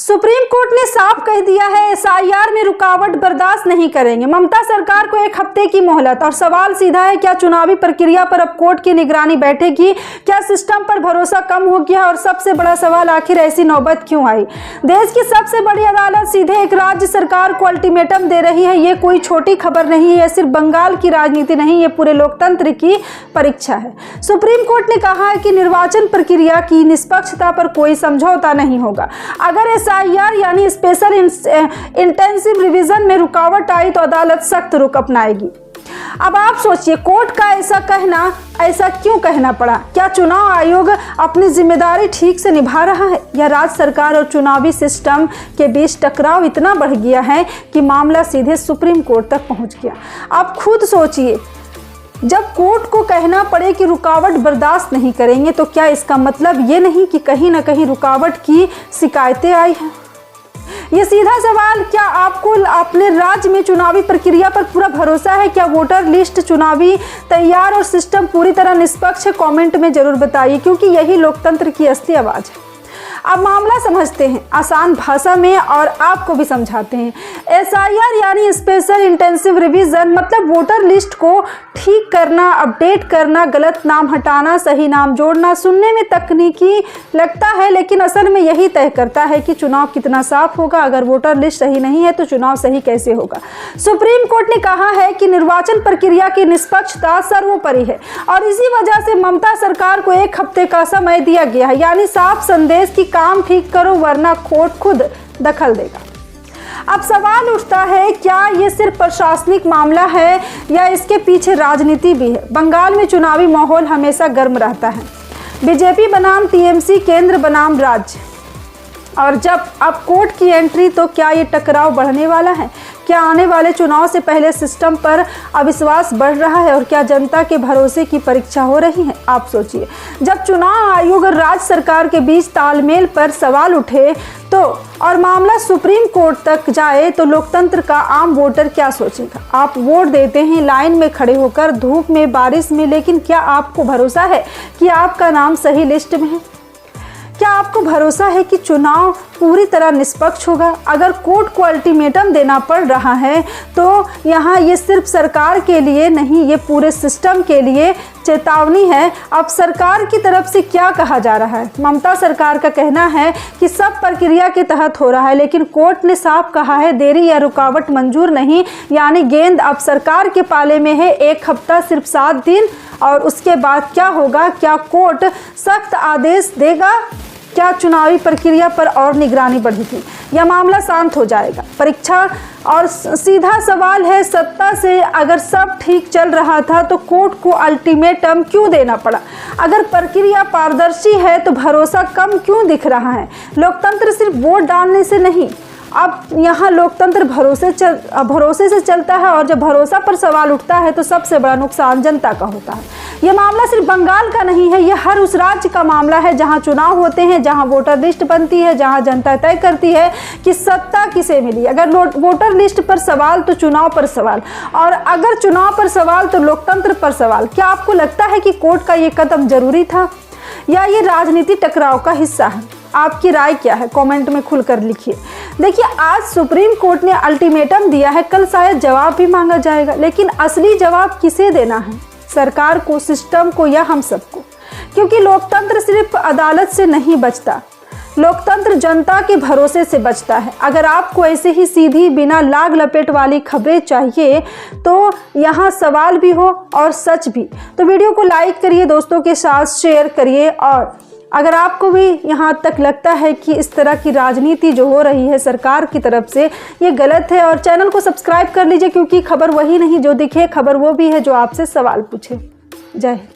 Supreme court ने साफ कह दिया है एसआईआर में रुकावट बर्दाश्त नहीं करेंगे। ममता सरकार को 1 हफ्ते की मोहलत। और सवाल सीधा है, क्या चुनावी प्रक्रिया पर अब कोर्ट की निगरानी बैठेगी? क्या सिस्टम पर भरोसा कम हो गया? और सबसे बड़ा सवाल, आखिर ऐसी नौबत क्यों आई? देश की सबसे बड़ी अदालत सीधे एक राज्य सरकार को अल्टीमेटम दे रही है। ये कोई छोटी खबर नहीं है, सिर्फ बंगाल की राजनीति नहीं, ये पूरे लोकतंत्र की परीक्षा है। सुप्रीम कोर्ट ने कहा है कि निर्वाचन प्रक्रिया की निष्पक्षता पर कोई समझौता नहीं होगा। अगर एसआईआर यानी स्पेशल इंटेंसिव रिवीजन में रुकावट आई तो अदालत सख्त रुख अपनाएगी। अब आप सोचिए, कोर्ट का ऐसा क्यों कहना पड़ा? क्या चुनाव आयोग अपनी जिम्मेदारी ठीक से निभा रहा है, या राज्य सरकार और चुनावी सिस्टम के बीच टकराव इतना बढ़ गया है कि मामला सीधे सुप्रीम कोर्ट तक पहुंच गया? आप खुद सोचिए, जब कोर्ट को कहना पड़े कि रुकावट बर्दाश्त नहीं करेंगे, तो क्या इसका मतलब ये नहीं कि कहीं ना कहीं रुकावट की शिकायतें आई हैं? ये सीधा सवाल, क्या आपको अपने राज्य में चुनावी प्रक्रिया पर पूरा भरोसा है? क्या वोटर लिस्ट चुनावी तैयार और सिस्टम पूरी तरह निष्पक्ष है? कमेंट में जरूर बताइए, क्योंकि यही लोकतंत्र की असली आवाज़ है। अब मामला समझते हैं आसान भाषा में और आपको भी समझाते हैं। एसआईआर यानी स्पेशल इंटेंसिव रिवीजन मतलब वोटर लिस्ट को ठीक करना, अपडेट करना, गलत नाम हटाना, सही नाम जोड़ना। सुनने में तकनीकी लगता है, लेकिन असल में यही तय करता है कि चुनाव कितना साफ होगा। अगर वोटर लिस्ट सही नहीं है तो चुनाव सही कैसे होगा? सुप्रीम कोर्ट ने कहा है कि निर्वाचन प्रक्रिया की निष्पक्षता सर्वोपरि है, और इसी वजह से ममता सरकार को 1 हफ्ते का समय दिया गया है। यानी साफ संदेश की काम ठीक करो, वरना कोर्ट खुद दखल देगा। अब सवाल उठता है, क्या ये सिर्फ प्रशासनिक मामला है या इसके पीछे राजनीति भी है? बंगाल में चुनावी माहौल हमेशा गर्म रहता है। बीजेपी बनाम टीएमसी, केंद्र बनाम राज्य, और जब अब कोर्ट की एंट्री, तो क्या ये टकराव बढ़ने वाला है? क्या आने वाले चुनाव से पहले सिस्टम पर अविश्वास बढ़ रहा है, और क्या जनता के भरोसे की परीक्षा हो रही है? आप सोचिए, जब चुनाव आयोग और राज्य सरकार के बीच तालमेल पर सवाल उठे तो और मामला सुप्रीम कोर्ट तक जाए, तो लोकतंत्र का आम वोटर क्या सोचेगा? आप वोट देते हैं लाइन में खड़े होकर, धूप में, बारिश में, लेकिन क्या आपको भरोसा है कि आपका नाम सही लिस्ट में है? क्या आपको भरोसा है कि चुनाव पूरी तरह निष्पक्ष होगा? अगर कोर्ट को अल्टीमेटम देना पड़ रहा है, तो यहाँ ये सिर्फ सरकार के लिए नहीं, ये पूरे सिस्टम के लिए चेतावनी है। अब सरकार की तरफ से क्या कहा जा रहा है? ममता सरकार का कहना है कि सब प्रक्रिया के तहत हो रहा है, लेकिन कोर्ट ने साफ कहा है देरी या रुकावट मंजूर नहीं। यानी गेंद अब सरकार के पाले में है। 1 हफ्ता सिर्फ 7 दिन, और उसके बाद क्या होगा? क्या कोर्ट सख्त आदेश देगा? क्या चुनावी प्रक्रिया पर और निगरानी बढ़ेगी, या मामला शांत हो जाएगा? परीक्षा और सीधा सवाल है, सत्ता से अगर सब ठीक चल रहा था तो कोर्ट को अल्टीमेटम क्यों देना पड़ा? अगर प्रक्रिया पारदर्शी है तो भरोसा कम क्यों दिख रहा है? लोकतंत्र सिर्फ वोट डालने से नहीं, अब यहाँ लोकतंत्र भरोसे से चलता है, और जब भरोसा पर सवाल उठता है तो सबसे बड़ा नुकसान जनता का होता है। यह मामला सिर्फ बंगाल का नहीं है, यह हर उस राज्य का मामला है जहाँ चुनाव होते हैं, जहाँ वोटर लिस्ट बनती है, जहाँ जनता तय करती है कि सत्ता किसे मिली। अगर वोटर लिस्ट पर सवाल तो चुनाव पर सवाल, और अगर चुनाव पर सवाल तो लोकतंत्र पर सवाल। क्या आपको लगता है कि कोर्ट का ये कदम जरूरी था, या ये राजनीति टकराव का हिस्सा है? आपकी राय क्या है? कमेंट में खुलकर लिखिए। देखिए, आज सुप्रीम कोर्ट ने अल्टीमेटम दिया है, कल शायद जवाब भी मांगा जाएगा, लेकिन असली जवाब किसे देना है? सरकार को, सिस्टम को, या हम सबको? क्योंकि लोकतंत्र सिर्फ अदालत से नहीं बचता, लोकतंत्र जनता के भरोसे से बचता है। अगर आपको ऐसे ही सीधी, बिना लाग लपेट वाली खबरें चाहिए, तो यहाँ सवाल भी हो और सच भी, तो वीडियो को लाइक करिए, दोस्तों के साथ शेयर करिए। और अगर आपको भी यहाँ तक लगता है कि इस तरह की राजनीति जो हो रही है सरकार की तरफ से, ये गलत है, और चैनल को सब्सक्राइब कर लीजिए, क्योंकि खबर वही नहीं जो दिखे, खबर वो भी है जो आपसे सवाल पूछे। जय हिंद।